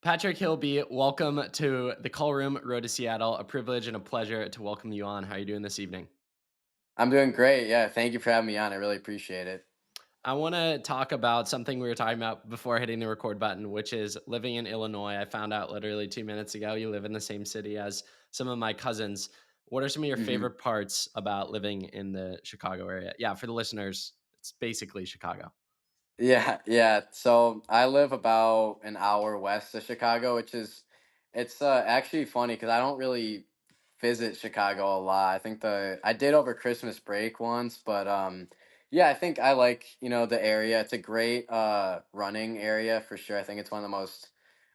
Patrick Hilby, welcome to the Call Room Road to Seattle. A privilege and a pleasure to welcome you on. How are you doing this evening? I'm doing great. Yeah, thank you for having me on. I really appreciate it. I want to talk about something we were talking about before hitting the record button, which is living in Illinois. I found out literally 2 minutes ago you live in the same city as some of my cousins. What are some of your hmm favorite parts about living in the Chicago area? Yeah, for the listeners, it's basically Chicago. Yeah, yeah. So I live about an hour west of Chicago, it's actually funny because I don't really visit Chicago a lot. I did over Christmas break once, but yeah, I think I like the area. It's a great running area for sure. I think it's one of the most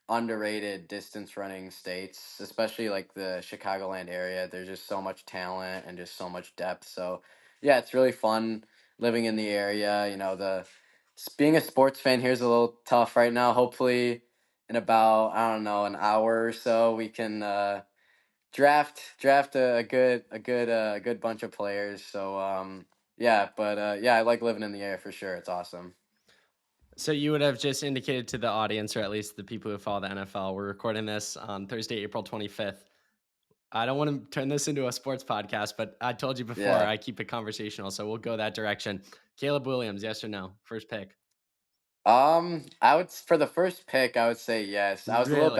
underrated distance running states, especially like the Chicagoland area. There's just so much talent and just so much depth. So yeah, it's really fun living in the area. Being a sports fan here is a little tough right now. Hopefully, in about I don't know an hour or so, we can draft a good bunch of players. So yeah, but yeah, I like living in the area for sure. It's awesome. So you would have just indicated to the audience, or at least the people who follow the NFL, we're recording this on Thursday, April 25th. I don't want to turn this into a sports podcast, but I told you before Yeah. I keep it conversational, so we'll go that direction. Caleb Williams, yes or no? First pick. For the first pick, I would say yes. Really? I was a little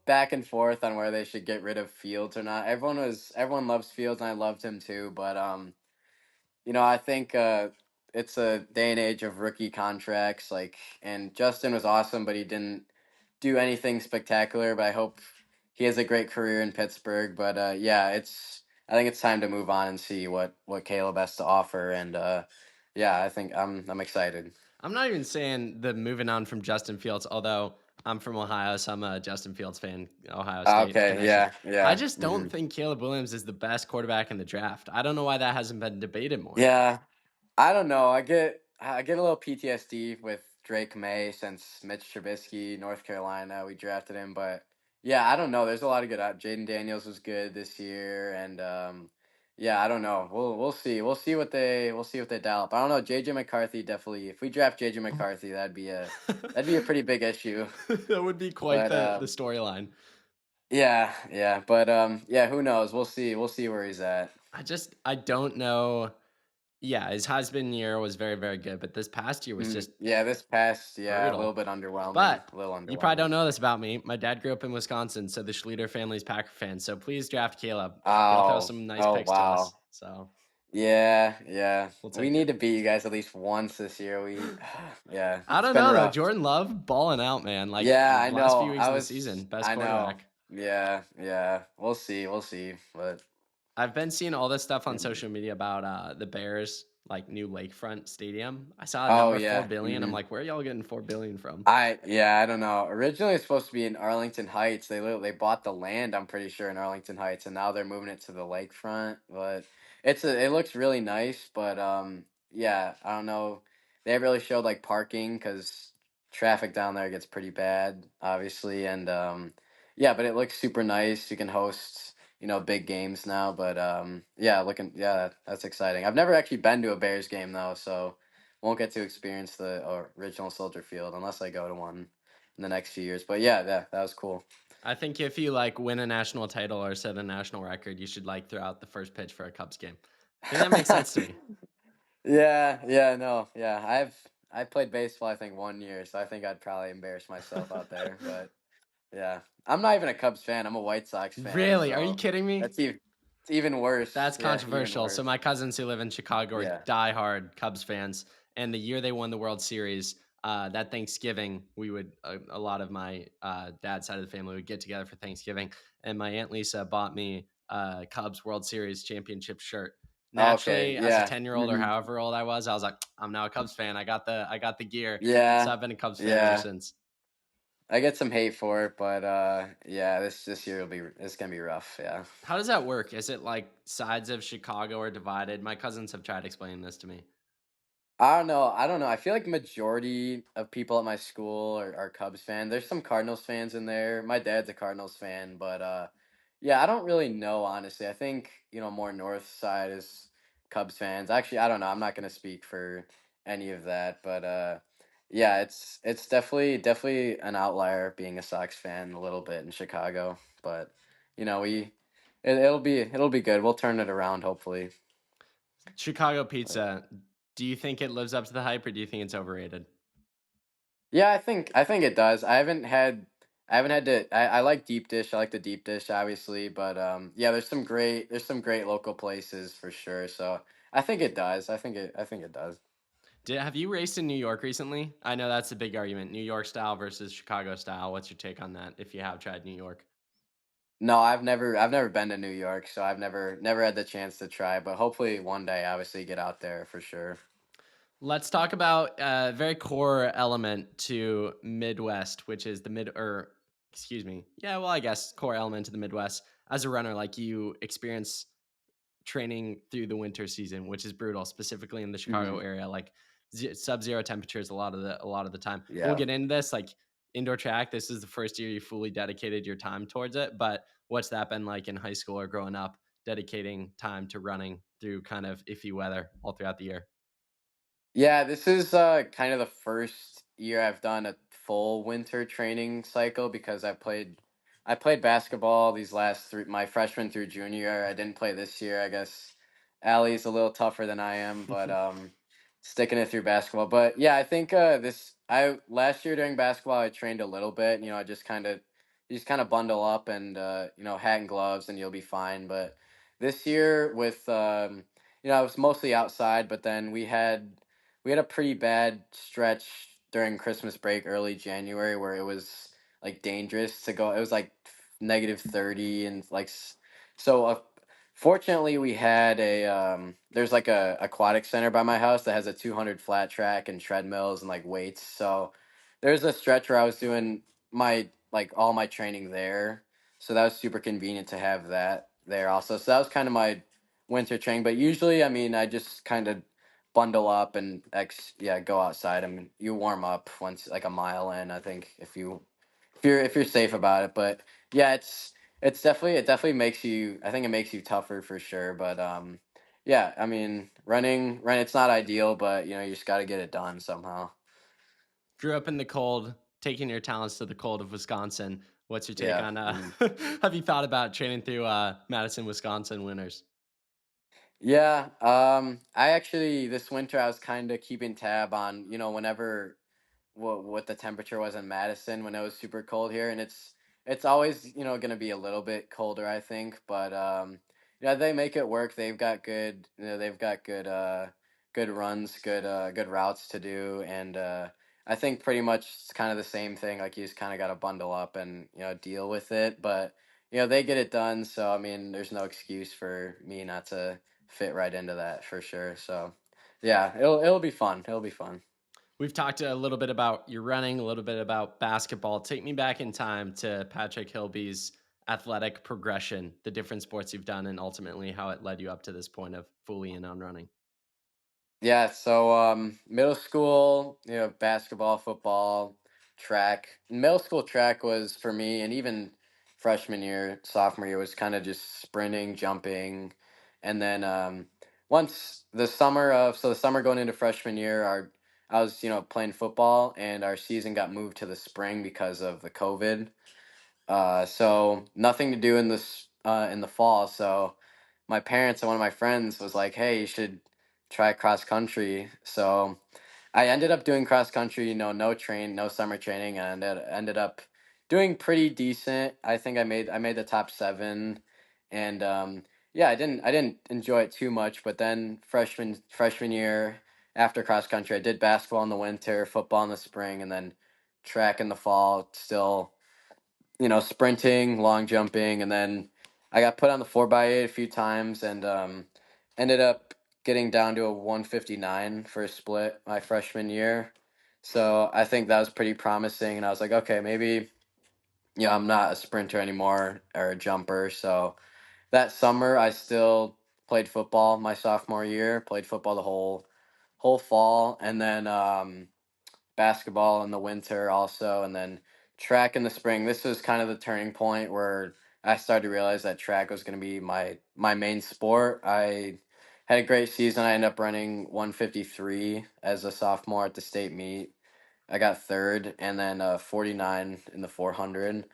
back and forth on where they should get rid of Fields or not. Everyone loves Fields, and I loved him too. But I think it's a day and age of rookie contracts. And Justin was awesome, but he didn't do anything spectacular. But I hope he has a great career in Pittsburgh. But yeah, I think it's time to move on and see what Caleb has to offer. And yeah, I think I'm excited. I'm not even saying the moving on from Justin Fields, although I'm from Ohio, so I'm a Justin Fields fan, Ohio State Okay, connection. yeah, I yeah, just don't think Caleb Williams is the best quarterback in the draft. I don't know why that hasn't been debated more. yeah. I don't know. I get a little PTSD with Drake May since Mitch Trubisky, North Carolina. We drafted him, but yeah, I don't know. There's a lot of good. Jaden Daniels was good this year, and yeah, I don't know. We'll see. We'll see what they dial up. I don't know. JJ McCarthy definitely. If we draft JJ McCarthy, that'd be a pretty big issue. That would be quite But the storyline. yeah, yeah. But yeah. Who knows? We'll see. We'll see where he's at. I don't know. Yeah, his husband year was very, very good, but this past year was just Yeah, this past, yeah, a little brutal. bit underwhelming. But A little you probably don't underwhelming. know this about me. My dad grew up in Wisconsin, so the Schluter family's Packer fans. So please draft Caleb. He'll throw Oh, some nice oh picks to us. wow. So Yeah, yeah. we'll We take need it. to beat you guys at least once this year. Yeah, I it's don't been know though. rough. Jordan Love balling out, man. Like Yeah, I last few know. weeks of the season, best I know. quarterback. Yeah, yeah. We'll see. But I've been seeing all this stuff on mhm. social media about the Bears like new Lakefront Stadium. I saw a Oh number 4 yeah. billion. I'm like, where are y'all getting 4 billion from? I don't know. Originally it's supposed to be in Arlington Heights. They bought the land, I'm pretty sure, in Arlington Heights, and now they're moving it to the lakefront. But it looks really nice, but yeah, I don't know. They haven't really showed like parking because traffic down there gets pretty bad, obviously, and yeah, but it looks super nice. You can host big games now, but yeah, that's exciting. I've never actually been to a Bears game though, so won't get to experience the original Soldier Field unless I go to one in the next few years. But yeah, that was cool. I think if you like win a national title or set a national record, you should like throw out the first pitch for a Cubs game. I think that makes sense to me. Yeah, yeah, no, yeah. I played baseball I think 1 year, so I think I'd probably embarrass myself out there. But yeah, I'm not even a Cubs fan. I'm a White Sox fan, Really? Are you so kidding me? that's even it's even worse. That's Yeah, even controversial. So worse. my cousins who live in Chicago are Yeah. diehard Cubs fans, and the year they won the World Series, that Thanksgiving, we would a lot of my dad's side of the family would get together for Thanksgiving, and my aunt Lisa bought me a Cubs World Series championship shirt. Okay. Naturally, as a Yeah. 10-year-old or however old I was like, I'm now a Cubs fan. I got the gear, so Yeah. I've been a Cubs fan ever Yeah. since. I get some hate for it, but yeah, this year it's gonna be rough. Yeah. How does that work? Is it like sides of Chicago are divided? My cousins have tried explaining this to me. I don't know. I don't know. I feel like majority of people at my school are Cubs fans. There's some Cardinals fans in there. My dad's a Cardinals fan, but yeah, I don't really know honestly. I think, more north side is Cubs fans. Actually, I don't know. I'm not going to speak for any of that, but Yeah, it's definitely an outlier being a Sox fan a little bit in Chicago, but it'll be good. We'll turn it around hopefully. Chicago But pizza, do you think it lives up to the hype or do you think it's overrated? yeah, I think it does. I haven't had to I like deep dish. I like the deep dish obviously, but yeah, there's some great local places for sure. So I think it does. I think it does. Have you raced in New York recently? I know that's a big argument. New York style versus Chicago style. What's your take on that if you have tried New York? No, I've never been to New York, so I've never had the chance to try, but hopefully one day obviously get out there for sure. Let's talk about a very core element to Midwest, which is the mid or excuse me. Yeah, well, I guess core element to the Midwest. As a runner, like you experience training through the winter season, which is brutal, specifically in the Chicago Mhm. area, like sub-zero temperatures a lot of the time. We'll Yeah. get into this like indoor track. This is the first year you fully dedicated your time towards it, but what's that been like in high school or growing up dedicating time to running through kind of iffy weather all throughout the year? Yeah, this is kind of the first year I've done a full winter training cycle because I played basketball these last three my freshman through junior year. I didn't play this year. I guess Allie's a little tougher than I am, but sticking it through basketball. But yeah, I think this I last year during basketball I trained a little bit. I just kind of bundle up and hat and gloves and you'll be fine. But this year with I was mostly outside, but then we had a pretty bad stretch during Christmas break, early January, where it was like dangerous to go. It was like -30 and so. Fortunately, we had there's like a aquatic center by my house that has a 200 flat track and treadmills and like weights. So there's a stretch where I was doing my like all my training there. So that was super convenient to have that there also. So that was kind of my winter training. But usually, I mean, I just kind of bundle up and go outside. I mean, you warm up once like a mile in. I think if you're safe about it. But yeah, it definitely makes you. I think it makes you tougher for sure. But yeah, I mean, run. It's not ideal, but you just got to get it done somehow. Grew up in the cold, taking your talents to the cold of Wisconsin. What's your take Yeah. on Mhm. have you thought about training through Madison, Wisconsin winters? Yeah, I actually this winter I was kind of keeping tab on, whenever what the temperature was in Madison when it was super cold here, and it's always going to be a little bit colder, I think, but yeah, they make it work. They've got good runs, good routes to do, and I think pretty much it's kind of the same thing. Like you just kind of got to bundle up and deal with it, but they get it done. So I mean, there's no excuse for me not to fit right into that for sure. So yeah, it'll be fun. It'll be fun. We've talked a little bit about your running, a little bit about basketball. Take me back in time to Patrick Hilby's athletic progression, the different sports you've done, and ultimately how it led you up to this point of fully in on running. Yeah, so middle school, basketball, football, track. Middle school track was for me, and even freshman year, sophomore year was kind of just sprinting, jumping, and then once the summer going into freshman year, our I was playing football, and our season got moved to the spring because of the COVID. So nothing to do in the fall. So my parents and one of my friends was like, "Hey, you should try cross country." So I ended up doing cross country. No summer training, and ended up doing pretty decent. I think I made the top seven, and yeah, I didn't enjoy it too much. But then freshman year after cross country, I did basketball in the winter, football in the spring, and then track in the fall. Still sprinting, long jumping, and then I got put on the 4x8 a few times and ended up getting down to a 159 for a split my freshman year. So I think that was pretty promising, and I was like, okay, maybe I'm not a sprinter anymore or a jumper. So that summer, I still played football my sophomore year. Played football the whole fall, and then basketball in the winter also, and then track in the spring. This was kind of the turning point where I started to realize that track was going to be my main sport. I had a great season. I ended up running 153 as a sophomore at the state meet, I got third, and then 49 in the 400.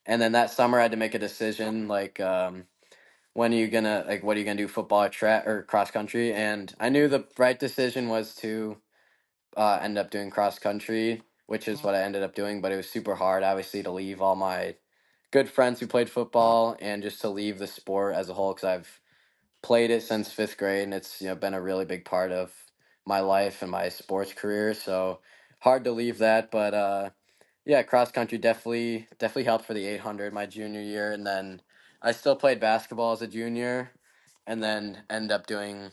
And then that summer, I had to make a decision like, when are you gonna like, what are you gonna do, football or track or cross country? And I knew the right decision was to end up doing cross country, which is what I ended up doing. But it was super hard, obviously, to leave all my good friends who played football and just to leave the sport as a whole because I've played it since fifth grade, and it's been a really big part of my life and my sports career. So hard to leave that, but yeah, cross country definitely helped for the 800 my junior year, and then I still played basketball as a junior, and then ended up doing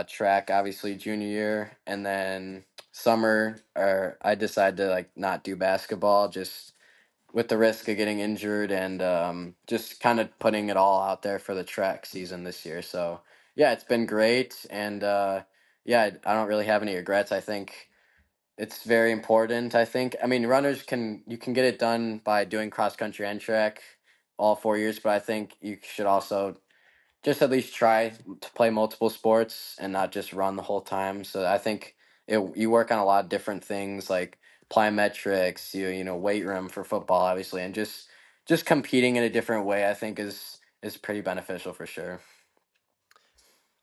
track obviously junior year, and then summer or I decided to like not do basketball just with the risk of getting injured and just kind of putting it all out there for the track season this year. So yeah, it's been great, and yeah, I don't really have any regrets. I think it's very important. I think I mean runners can you can get it done by doing cross country and track all 4 years, but I think you should also just at least try to play multiple sports and not just run the whole time. So I think you work on a lot of different things like plyometrics, weight room for football, obviously, and just competing in a different way. I think is pretty beneficial for sure.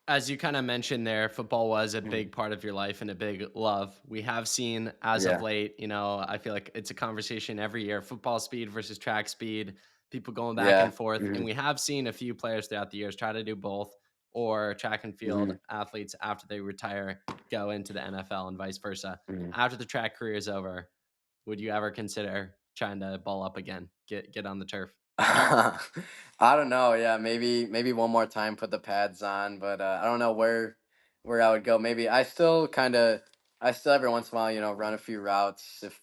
As you kind of mentioned there, football was a Mhm. big part of your life and a big love. We have seen as of Yeah. late, I feel like it's a conversation every year, football speed versus track speed, people going back Yeah. and forth. And Hmm. we have seen a few players throughout the years try to do both, or track and field Hmm. athletes after they retire go into the NFL and vice versa. Hmm. After the track career is over, would you ever consider trying to ball up again, get on the turf? I don't know. Yeah, maybe one more time, put the pads on, but I don't know where I would go. Maybe I still every once in a while, run a few routes if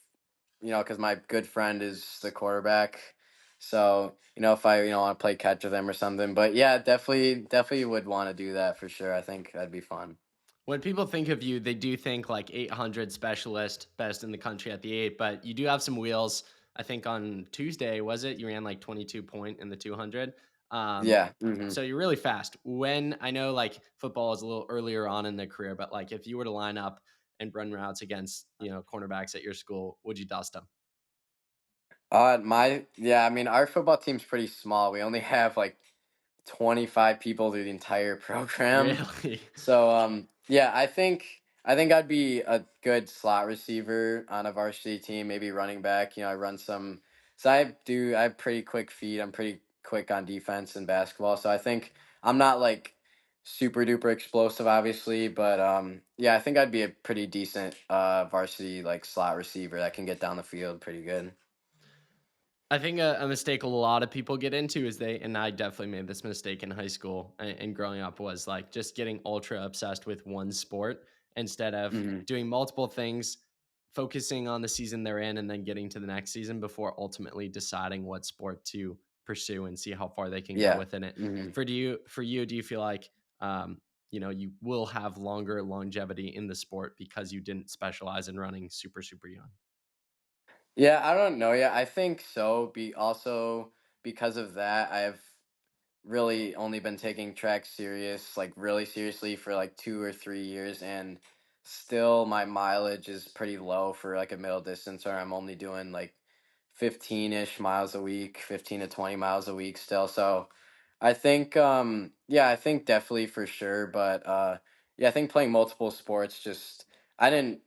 because my good friend is the quarterback. So if I want to play catch with him or something. But yeah, definitely would want to do that for sure. I think that'd be fun. When people think of you, they do think like 800 specialist, best in the country at the eight, but you do have some wheels. I think on Tuesday, was it? You ran like 22 point in the 200. Um, Yeah. Hmm. so you're really fast. When I know like football is a little earlier on in the career, but like if you were to line up and run routes against, cornerbacks at your school, would you dust them? I mean, our football team's pretty small. We only have like 25 people through the entire program. Really? So yeah, I think I'd be a good slot receiver on a varsity team, maybe running back. I run some so I have pretty quick feet. I'm pretty quick on defense and basketball. So I think I'm not like super duper explosive obviously, but yeah, I think I'd be a pretty decent varsity like slot receiver that can get down the field pretty good. I think a mistake a lot of people get into is and I definitely made this mistake in high school and growing up was like just getting ultra obsessed with one sport instead of Hmm. doing multiple things, focusing on the season they're in, and then getting to the next season before ultimately deciding what sport to pursue and see how far they can go Yeah. within it. Hmm. For you, do you feel like you will have longer longevity in the sport because you didn't specialize in running super young? Yeah, I don't know. Yeah, I think so. Be also because of that, I've really only been taking track like really seriously for like 2 or 3 years, and still my mileage is pretty low for like a middle distance, or I'm only doing like 15-ish miles a week, 15 to 20 miles a week still. So I think yeah, I think definitely for sure, but yeah, I think playing multiple sports just I didn't,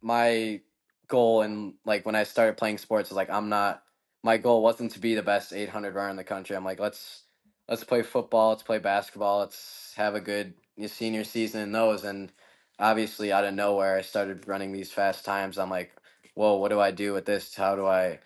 my goal and like when I started playing sports is like I'm not my goal wasn't to be the best 800 runner in the country. I'm like let's play football, let's play basketball, let's have a good senior season in those. And obviously, out of nowhere, I started running these fast times. I'm like, whoa, what do I do with this? How do I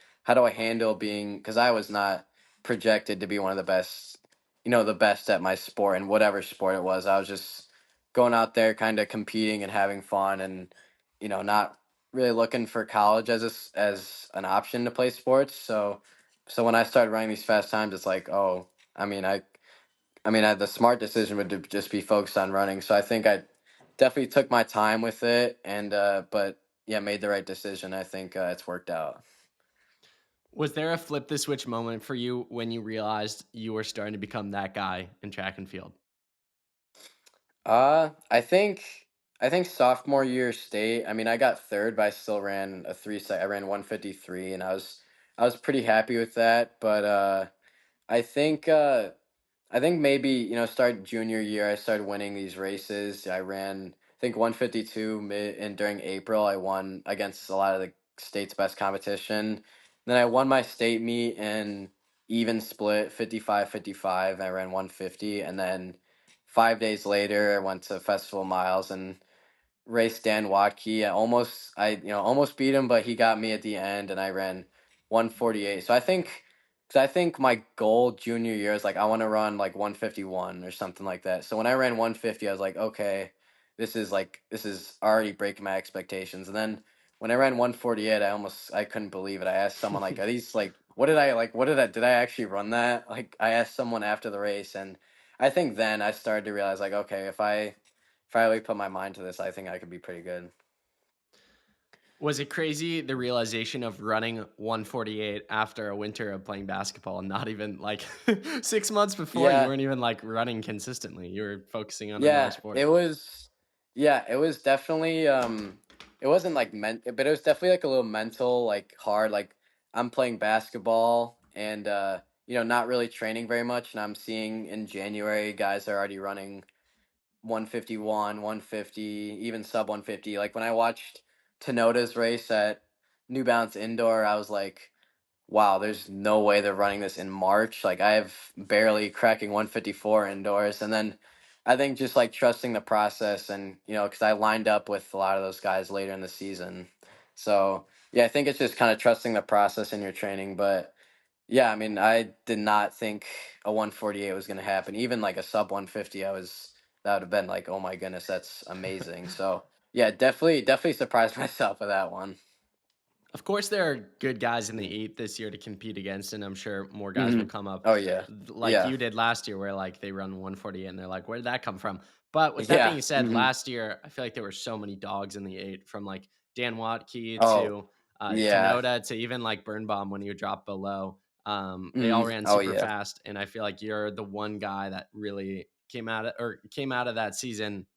handle being? Because I was not projected to be one of the best at my sport and whatever sport it was. I was just going out there, kind of competing and having fun, and not really looking for college as an option to play sports. So when I started running these fast times, it's like, oh, I mean, the smart decision would just be focused on running. So I think I definitely took my time with it, and but yeah, made the right decision. I think it's worked out. Was there a flip the switch moment for you when you realized you were starting to become that guy in track and field? I think I think sophomore year state. I mean, I got third, but I still ran a three set. I ran 153, and I was pretty happy with that. But I think I think maybe start junior year I started winning these races. I ran I think 152 mid and during April I won against a lot of the state's best competition. Then I won my state meet in even split 55-55. I ran 150, and then 5 days later I went to Festival Miles and race Dan Watke. I almost beat him, but he got me at the end, and I ran 148. So I think my goal junior year is like I want to run like 151 or something like that. So when I ran 150, I was like, okay, this is already breaking my expectations. And then when I ran 148, I couldn't believe it. I asked someone like, are these like what did I actually run that? Like I asked someone after the race, and I think then I started to realize like, okay, if I really put my mind to this, I think I could be pretty good. Was it crazy the realization of running 148 after a winter of playing basketball and not even like 6 months before you Yeah, weren't even like running consistently. You were focusing on another yeah, sport. it was definitely it wasn't like but it was definitely like a little mental, like hard, like I'm playing basketball and not really training very much, and I'm seeing in January guys are already running 151, 150, even sub 150. Like when I watched Tenoda's race at New Balance Indoor, I was like, wow, there's no way they're running this in March. Like I have barely cracking 154 indoors. And then I think just like trusting the process and, because I lined up with a lot of those guys later in the season. So yeah, I think it's just kind of trusting the process in your training. But yeah, I mean, I did not think a 148 was going to happen. Even like a sub 150, that would have been like, oh my goodness, that's amazing. So yeah, definitely surprised myself with that one. Of course, there are good guys in the eight this year to compete against, and I'm sure more guys Hmm. will come up Oh yeah. like Yeah. you did last year, where like they run 148 and they're like, where did that come from? But with that Yeah. being said, Hmm. last year I feel like there were so many dogs in the eight, from like Dan Watke Oh, to yeah. Tenoda to even like Birnbaum when you drop below. They all Mhm. ran Oh, super yeah. fast, and I feel like you're the one guy that really came out of that season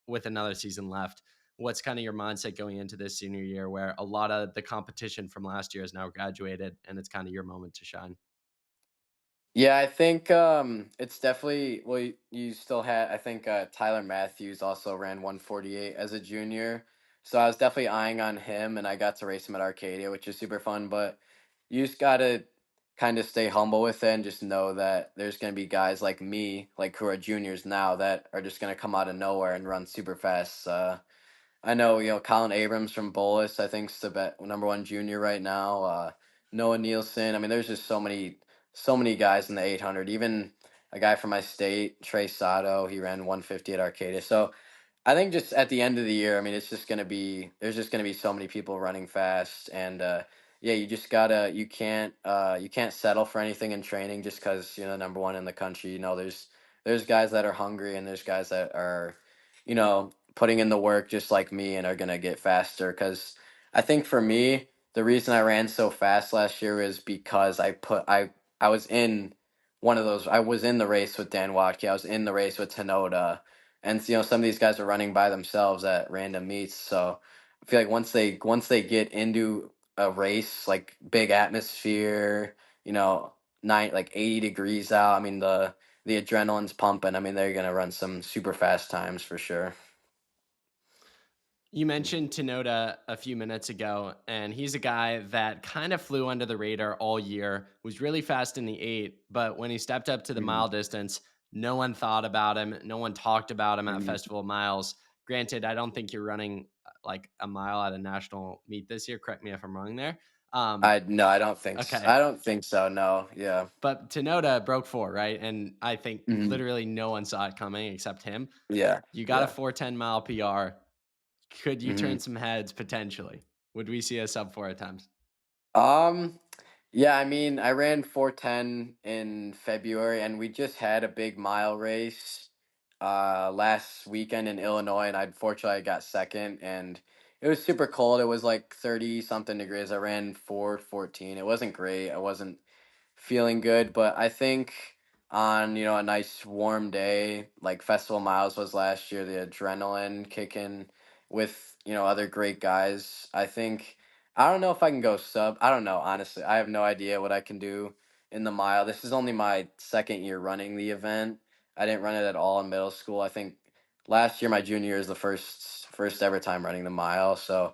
with another season left. What's kind of your mindset going into this senior year where a lot of the competition from last year is now graduated and it's kind of your moment to shine? Yeah, I think it's definitely well. You still had I think Tyler Matthews also ran 148 as a junior, so I was definitely eyeing on him, and I got to race him at Arcadia, which is super fun. But you just gotta kind of stay humble with it and just know that there's gonna be guys like me, like who are juniors now, that are just gonna come out of nowhere and run super fast. I know, Colin Abrams from Bolus, I think, is the number one junior right now. Noah Nielsen. I mean, there's just so many guys in the 800. Even a guy from my state, Trey Sato, he ran 150 at Arcadia. So I think just at the end of the year, I mean, there's just gonna be so many people running fast, and yeah, you can't settle for anything in training just because number one in the country. There's guys that are hungry, and there's guys that are, putting in the work just like me and are gonna get faster. Because I think for me, the reason I ran so fast last year is because I was in one of those. I was in the race with Dan Watke. I was in the race with Tenoda, and some of these guys are running by themselves at random meets. So I feel like once they get into a race, like big atmosphere, you know, 80 degrees out. I mean the adrenaline's pumping. I mean they're gonna run some super fast times for sure. You mentioned Tenoda a few minutes ago, and he's a guy that kind of flew under the radar all year, was really fast in the eight, but when he stepped up to the Hmm. mile distance, no one thought about him. No one talked about him at Hmm. Festival of Miles. Granted, I don't think you're running like a mile at a national meet this year. Correct me if I'm wrong there. Um, I No, I don't think okay. I don't think so. No, yeah. But Tenoda broke four, right? And I think Hmm. literally no one saw it coming except him. Yeah, You got a yeah. 4:10 mile PR. Could you turn Hmm. some heads potentially? Would we see a sub four attempts? Um, yeah, I mean, I ran 410 in February, and we just had a big mile race last weekend in Illinois, and I got second, and it was super cold. It was like 30 something degrees. I ran 4:14. It wasn't great. I wasn't feeling good, but I think on, a nice warm day, like Festival Miles was last year, the adrenaline kicking. with other great guys. I don't know if I can go sub. I don't know, honestly. I have no idea what I can do in the mile. This is only my second year running the event. I didn't run it at all in middle school. I think last year, my junior year, is the first ever time running the mile. So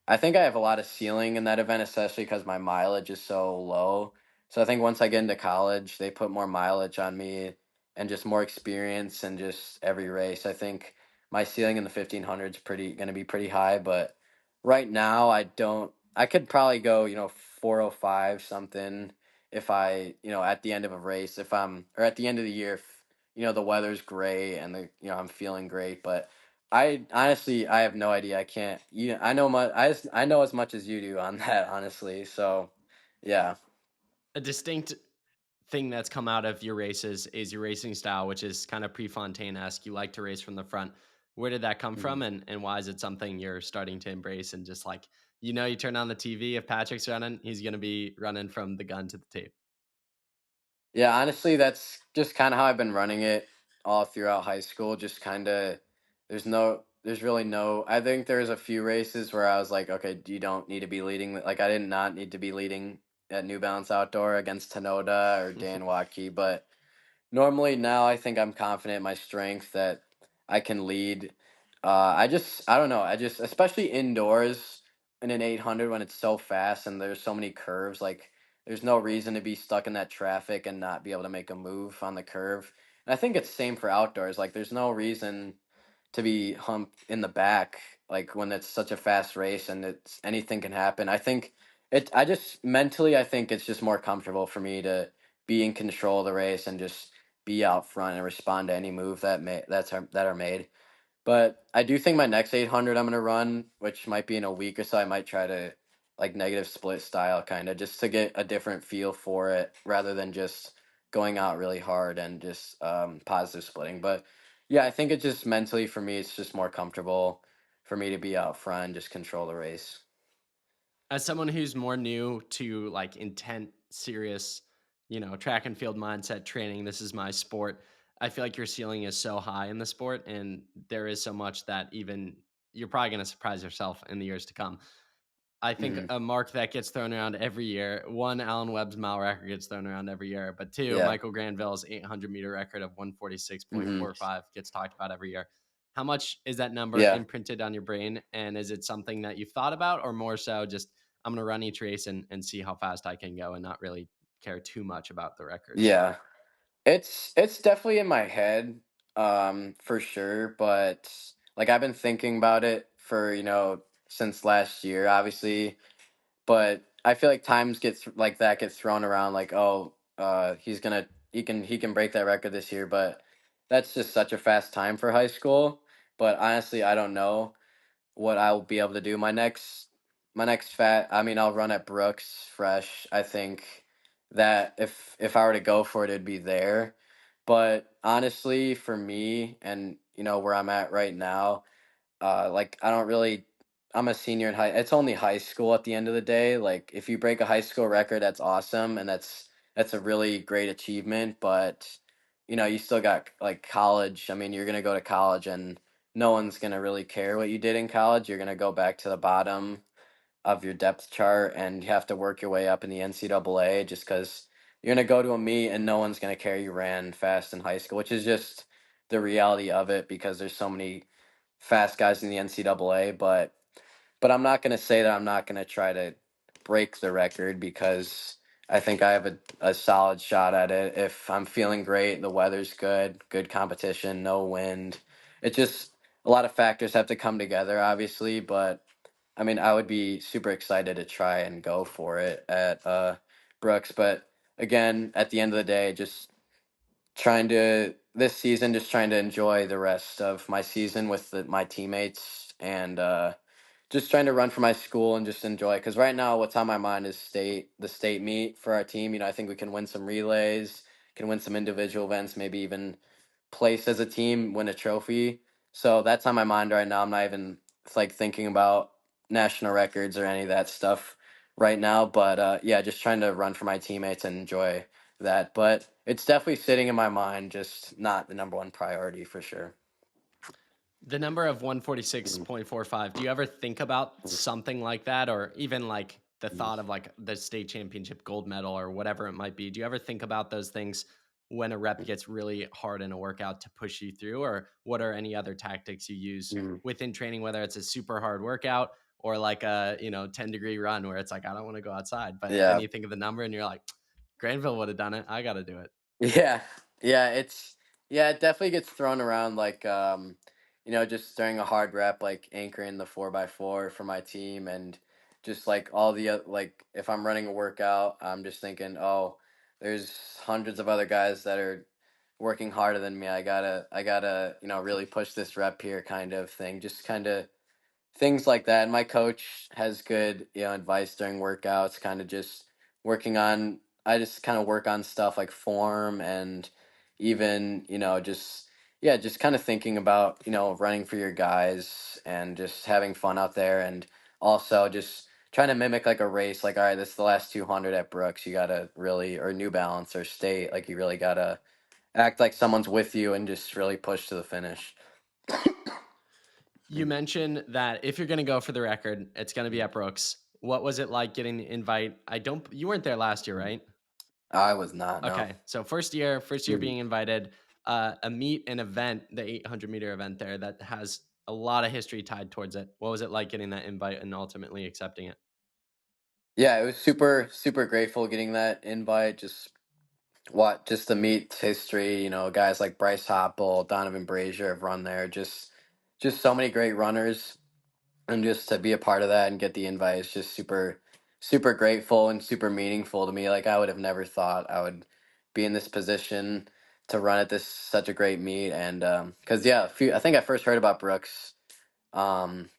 I think I have a lot of ceiling in that event, especially because my mileage is so low. So I think once I get into college, they put more mileage on me and just more experience and just every race. I think my ceiling in the 1500 is pretty going to be pretty high, but right now I don't. I could probably go 405 something if at the end of a race, if I'm or at the end of the year, if the weather's great and I'm feeling great, but I have no idea. I can't. I know much. I know as much as you do on that, honestly. So, yeah. A distinct thing that's come out of your races is your racing style, which is kind of Prefontaine esque. You like to race from the front. Where did that come Mhm. from, and why is it something you're starting to embrace? And just like you turn on the TV, if Patrick's running, he's going to be running from the gun to the tape. Yeah, honestly, that's just kind of how I've been running it all throughout high school. Just kind of, there's really no. I think there's a few races where I was like, okay, you don't need to be leading. Like I did not need to be leading at New Balance Outdoor against Tanoda or Dan Waukee, but normally now I think I'm confident in my strength that I can lead. I don't know. I just especially indoors in an 800 when it's so fast and there's so many curves. Like there's no reason to be stuck in that traffic and not be able to make a move on the curve. And I think it's same for outdoors. Like there's no reason to be humped in the back like when it's such a fast race and it's anything can happen. I think it I just mentally I think it's just more comfortable for me to be in control of the race and just be out front and respond to any move that are made. But I do think my next 800 I'm going to run, which might be in a week or so, I might try to like negative split style kind of just to get a different feel for it rather than just going out really hard and just positive splitting. But yeah, I think it just mentally for me, it's just more comfortable for me to be out front and just control the race. As someone who's more new to like intent, serious, track and field mindset training, this is my sport. I feel like your ceiling is so high in the sport, and there is so much that even you're probably going to surprise yourself in the years to come. I think Hmm. a mark that gets thrown around every year. One, Alan Webb's mile record gets thrown around every year, but two, Yeah. Michael Granville's 800-meter record of Hmm. 146.45 gets talked about every year. How much is that number Yeah. imprinted on your brain? And is it something that you've thought about, or more so just I'm going to run each race and see how fast I can go and not really care too much about the records? Yeah. It's definitely in my head, for sure, but like I've been thinking about it for, since last year, obviously, but I feel like times like that gets thrown around like, oh, he can break that record this year, but that's just such a fast time for high school. But honestly, I don't know what I'll be able to do. My next fat, I mean, I'll run at Brooks fresh. I think that if I were to go for it, it'd be there. But honestly, for me and where I'm at right now, like I don't really. I'm a senior in high. It's only high school at the end of the day. Like if you break a high school record, that's awesome, and that's a really great achievement. But you still got like college. I mean, you're gonna go to college, and no one's gonna really care what you did in college. You're gonna go back to the bottom of your depth chart, and you have to work your way up in the NCAA just because you're gonna go to a meet and no one's gonna care you ran fast in high school, which is just the reality of it because there's so many fast guys in the NCAA. But I'm not gonna say that I'm not gonna try to break the record because I think I have a solid shot at it. If I'm feeling great, the weather's good competition, no wind. It just a lot of factors have to come together, obviously. But I mean, I would be super excited to try and go for it at Brooks. But again, at the end of the day, just trying to this season, just trying to enjoy the rest of my season with my teammates and just trying to run for my school and just enjoy. Because right now, what's on my mind is the state meet for our team. I think we can win some relays, can win some individual events, maybe even place as a team, win a trophy. So that's on my mind right now. I'm not even like thinking about national records or any of that stuff right now. But yeah, just trying to run for my teammates and enjoy that. But it's definitely sitting in my mind, just not the number one priority for sure. The number of Mm, 146.45, do you ever think about mm, something like that, or even like the mm, thought of like the state championship gold medal or whatever it might be? Do you ever think about those things when a rep gets really hard in a workout to push you through? Or what are any other tactics you use mm. within training, whether it's a super hard workout or like a 10-degree run where it's like, I don't want to go outside. But then Yeah. you think of the number and you're like, Granville would have done it. I got to do it. Yeah, yeah, yeah, it definitely gets thrown around like just during a hard rep, like anchoring the 4x4 for my team, and just like all the like if I'm running a workout, I'm just thinking, oh, there's hundreds of other guys that are working harder than me. I gotta really push this rep here, kind of thing. Just kind of things like that. And my coach has good, advice during workouts, kind of just working on, I just kind of work on stuff like form and even, yeah, just kind of thinking about, running for your guys and just having fun out there. And also just trying to mimic like a race, like, all right, this is the last 200 at Brooks. You got to really, or New Balance or State, like you really got to act like someone's with you and just really push to the finish. You mentioned that if you're going to go for the record, it's going to be Mm, at Brooks. What was it like getting the invite? You weren't there last year, mm. right? I was not, no. Okay. So first year being invited, a meet, an event, the 800-meter event there that has a lot of history tied towards it. What was it like getting that invite and ultimately accepting it? Yeah, it was super, super grateful getting that invite. Just to meet history, guys like Bryce Hoppel, Donovan Brazier have run there. Just so many great runners, and just to be a part of that and get the invite is just super, super grateful and super meaningful to me. Like I would have never thought I would be in this position to run at this such a great meet, and because yeah, I think I first heard about Brooks. Um,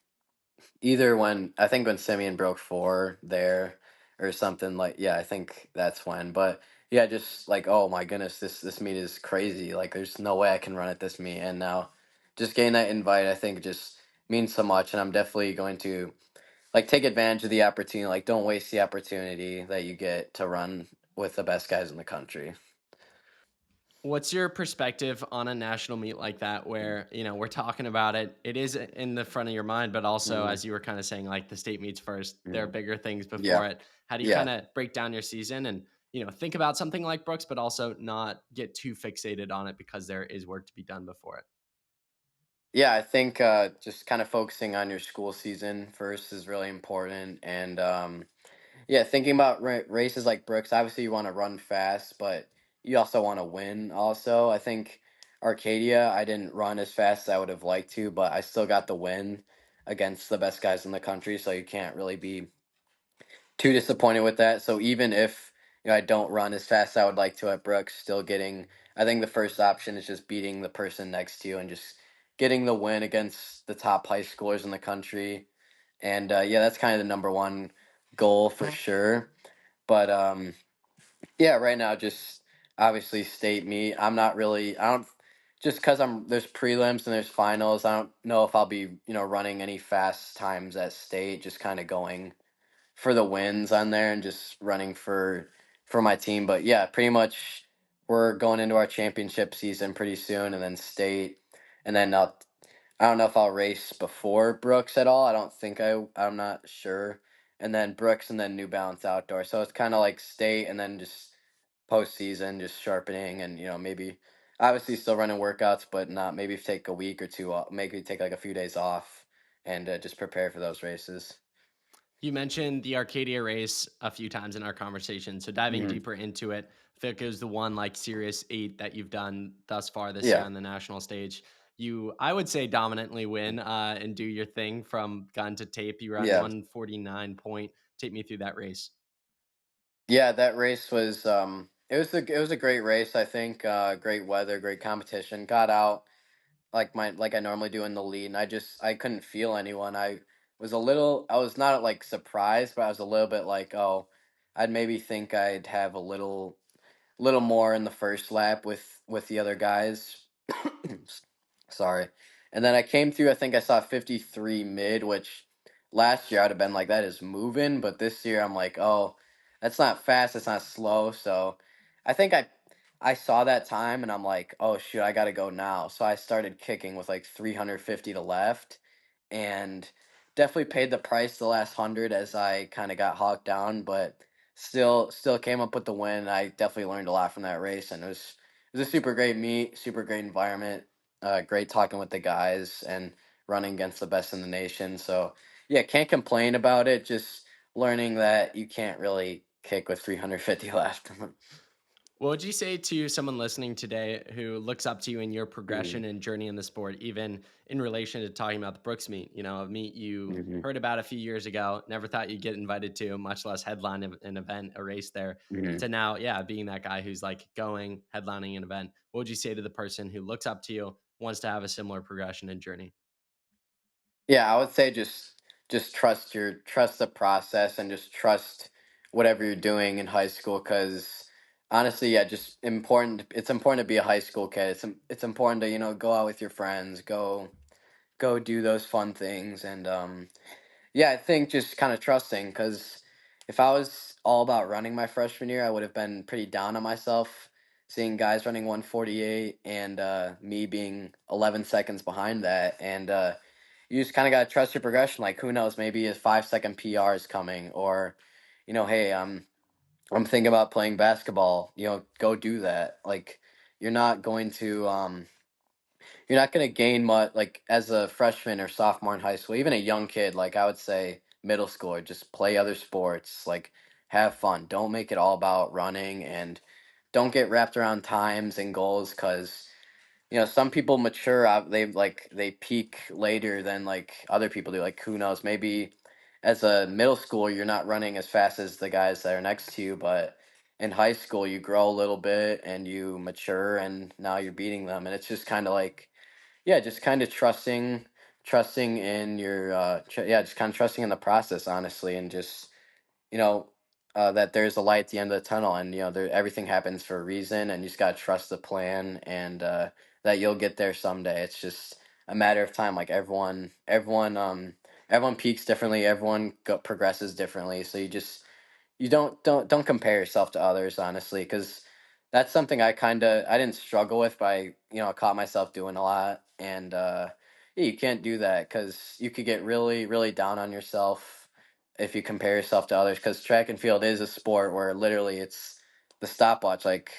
Either when I think when Simeon broke four there or something like yeah, I think that's when. But yeah, just like oh my goodness, this meet is crazy. Like there's no way I can run at this meet. And now just getting that invite I think just means so much, and I'm definitely going to like take advantage of the opportunity. Like don't waste the opportunity that you get to run with the best guys in the country. What's your perspective on a national meet like that where, we're talking about it, it is in the front of your mind, but also Hmm. as you were kind of saying, like the state meets first, there are bigger things Yeah. before it. How do you Yeah. kind of break down your season and, think about something like Brooks, but also not get too fixated on it because there is work to be done before it? Yeah, I think just kind of focusing on your school season first is really important. And yeah, thinking about races like Brooks, obviously you want to run fast, but you also want to win. Also, I think Arcadia, I didn't run as fast as I would have liked to, but I still got the win against the best guys in the country. So you can't really be too disappointed with that. So even if I don't run as fast as I would like to at Brooks, still getting, I think the first option is just beating the person next to you and just getting the win against the top high schoolers in the country. And yeah, that's kind of the number one goal for sure. But yeah, right now just obviously state meet. I don't just because there's prelims and there's finals. I don't know if I'll be running any fast times at state. Just kind of going for the wins on there and just running for my team. But yeah, pretty much we're going into our championship season pretty soon, and then state, and then I don't know if I'll race before Brooks at all. I don't think I'm not sure. And then Brooks and then New Balance outdoor. So it's kind of like state and then just postseason, just sharpening and maybe obviously still running workouts, but not maybe take a week or two off, maybe take like a few days off and just prepare for those races. You mentioned the Arcadia race a few times in our conversation. So diving Hmm. deeper into it, I feel like it was the one like serious eight that you've done thus far this year Yeah. on the national stage. You, I would say, dominantly win and do your thing from gun to tape. You run Yeah. 149 point. Take me through that race. Yeah, that race was it was a great race, I think. Great weather, great competition. Got out like I normally do in the lead, and I couldn't feel anyone. I was not like surprised, but I was a little bit like, oh, I'd maybe think I'd have a little more in the first lap with the other guys. Sorry. And then I came through, I think I saw 53 mid, which last year I'd have been like, that is moving. But this year I'm like, oh, that's not fast, it's not slow. So I think I saw that time and I'm like, "Oh shoot, I gotta go now." So I started kicking with like 350 to left, and definitely paid the price the last 100 as I kind of got hawked down, but still came up with the win. I definitely learned a lot from that race, and it was a super great meet, super great environment, great talking with the guys and running against the best in the nation. So yeah, can't complain about it. Just learning that you can't really kick with 350 left. What would you say to someone listening today who looks up to you in your progression Mhm, and journey in the sport, even in relation to talking about the Brooks meet? You know, a meet you mhm, heard about a few years ago, never thought you'd get invited to, much less headline an event, a race there, mhm. to now, yeah, being that guy who's like going, headlining an event. What would you say to the person who looks up to you, wants to have a similar progression and journey? Yeah, I would say just trust the process and just trust whatever you're doing in high school because honestly, yeah, just important. It's important to be a high school kid. It's important to go out with your friends, go do those fun things, and yeah, I think just kind of trusting because if I was all about running my freshman year, I would have been pretty down on myself. Seeing guys running 148 and me being 11 seconds behind that, and you just kind of got to trust your progression. Like, who knows? Maybe a 5 second PR is coming, or, hey, I'm thinking about playing basketball. Go do that. Like, you're not going to you're not going to gain much. Like as a freshman or sophomore in high school, even a young kid. Like I would say, middle schooler, just play other sports. Like have fun. Don't make it all about running, and don't get wrapped around times and goals because some people mature out they peak later than like other people do. Like who knows, maybe as a middle schooler you're not running as fast as the guys that are next to you, but in high school you grow a little bit and you mature and now you're beating them, and it's just kind of like, yeah, just kind of trusting in your yeah, just kind of trusting in the process honestly, and just you know, that there's a light at the end of the tunnel, and everything happens for a reason, and you just gotta trust the plan, and that you'll get there someday. It's just a matter of time. Like everyone peaks differently, everyone progresses differently. So you don't compare yourself to others honestly, because that's something I didn't struggle with, but I caught myself doing a lot, and yeah, you can't do that because you could get really really down on yourself if you compare yourself to others, because track and field is a sport where literally it's the stopwatch. Like,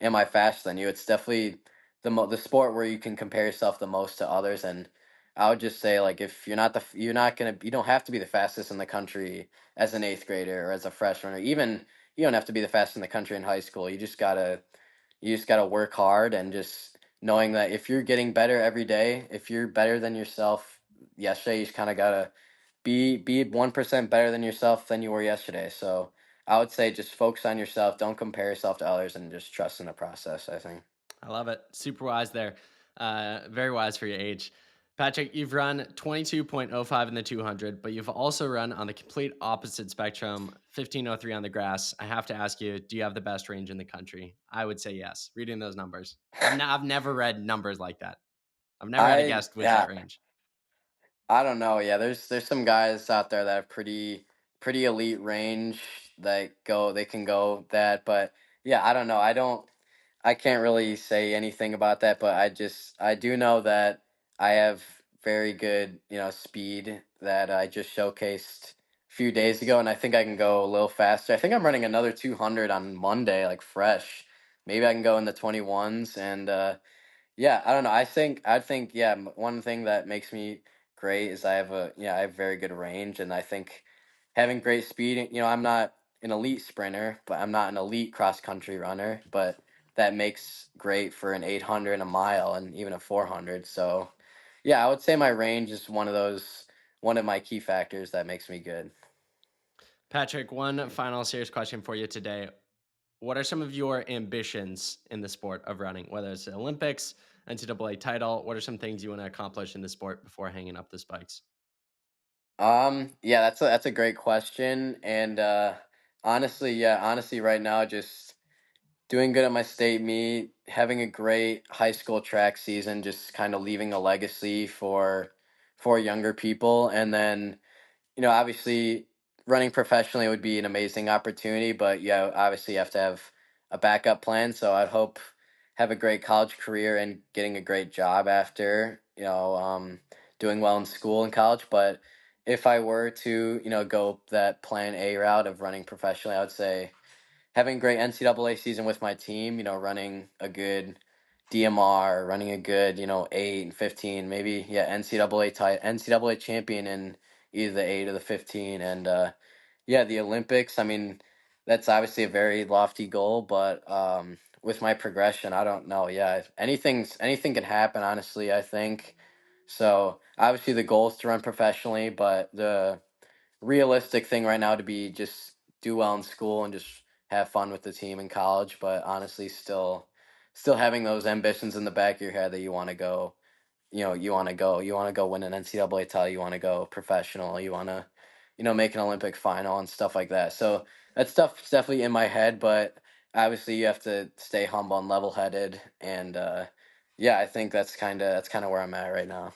am I faster than you? It's definitely the sport where you can compare yourself the most to others. And I would just say, like, if you're not gonna, you don't have to be the fastest in the country as an eighth grader or as a freshman, or even you don't have to be the fastest in the country in high school. You just gotta work hard, and just knowing that if you're getting better every day, if you're better than yourself yesterday, you just kind of gotta be 1% better than yourself than you were yesterday. So I would say just focus on yourself. Don't compare yourself to others, and just trust in the process, I think. I love it. Super wise there. Very wise for your age. Patrick, you've run 22.05 in the 200, but you've also run on the complete opposite spectrum, 1503 on the grass. I have to ask you, do you have the best range in the country? I would say yes, reading those numbers. I've never read numbers like that. I've never had a I guest with that yeah, range. I don't know. Yeah, there's some guys out there that have pretty elite range they can go that, but yeah, I don't know. I can't really say anything about that, but I do know that I have very good, speed that I just showcased a few days ago, and I think I can go a little faster. I think I'm running another 200 on Monday, like fresh. Maybe I can go in the 21s, and yeah, I don't know. I think yeah, one thing that makes me great is I have very good range, and I think having great speed. I'm not an elite sprinter, but I'm not an elite cross country runner, but that makes great for an 800, a mile, and even a 400. So, yeah, I would say my range is one of my key factors that makes me good. Patrick, one final serious question for you today. What are some of your ambitions in the sport of running, whether it's the Olympics, NCAA title? What are some things you want to accomplish in the sport before hanging up the spikes? Yeah, that's a great question, and honestly, right now, just doing good at my state meet, having a great high school track season, just kind of leaving a legacy for younger people, and then obviously running professionally would be an amazing opportunity, but yeah, obviously you have to have a backup plan. So I'd hope have a great college career and getting a great job after, doing well in school and college. But if I were to, go that plan A route of running professionally, I would say having a great NCAA season with my team, running a good DMR, running a good, 8 and 15, maybe, yeah, NCAA champion in either the 8 or the 15. And yeah, the Olympics, I mean, that's obviously a very lofty goal, but with my progression, I don't know. Yeah, anything can happen, honestly, I think. So obviously the goal is to run professionally, but the realistic thing right now to be just do well in school and just have fun with the team in college, but honestly still having those ambitions in the back of your head that you want to go win an NCAA title, you want to go professional, you want to make an Olympic final and stuff like that. So that stuff's definitely in my head, but obviously you have to stay humble and level-headed, and yeah, I think that's kind of where I'm at right now.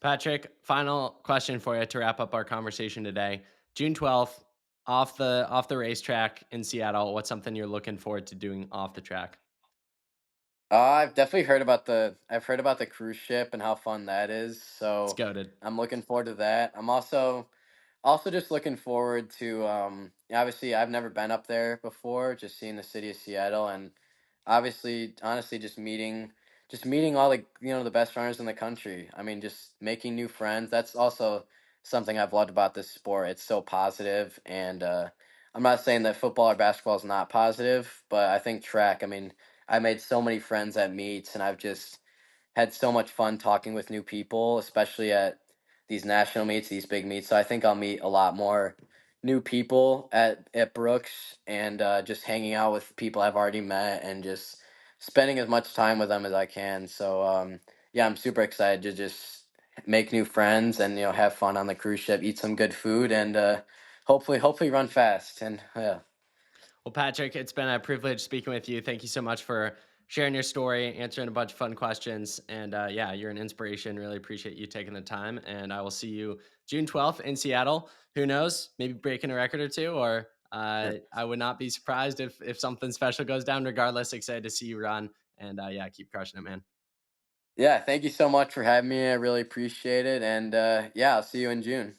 Patrick, final question for you to wrap up our conversation today. June 12th, off the racetrack in Seattle. What's something you're looking forward to doing off the track? I've definitely heard about the cruise ship and how fun that is. It's So goaded. I'm looking forward to that. I'm also just looking forward to obviously I've never been up there before, just seeing the city of Seattle, and obviously honestly just meeting all the best runners in the country. I mean, just making new friends. That's also something I've loved about this sport. It's so positive, and I'm not saying that football or basketball is not positive, but I think track, I mean, I made so many friends at meets, and I've just had so much fun talking with new people, especially at these national meets, these big meets. So I think I'll meet a lot more new people at Brooks, and just hanging out with people I've already met and just spending as much time with them as I can. So yeah, I'm super excited to just make new friends and have fun on the cruise ship, eat some good food, and hopefully run fast. And yeah. Well, Patrick, it's been a privilege speaking with you. Thank you so much for sharing your story, answering a bunch of fun questions. And yeah, you're an inspiration. Really appreciate you taking the time. And I will see you June 12th in Seattle. Who knows? Maybe breaking a record or two, or I would not be surprised if something special goes down. Regardless, excited to see you run. And yeah, keep crushing it, man. Yeah, thank you so much for having me. I really appreciate it. And yeah, I'll see you in June.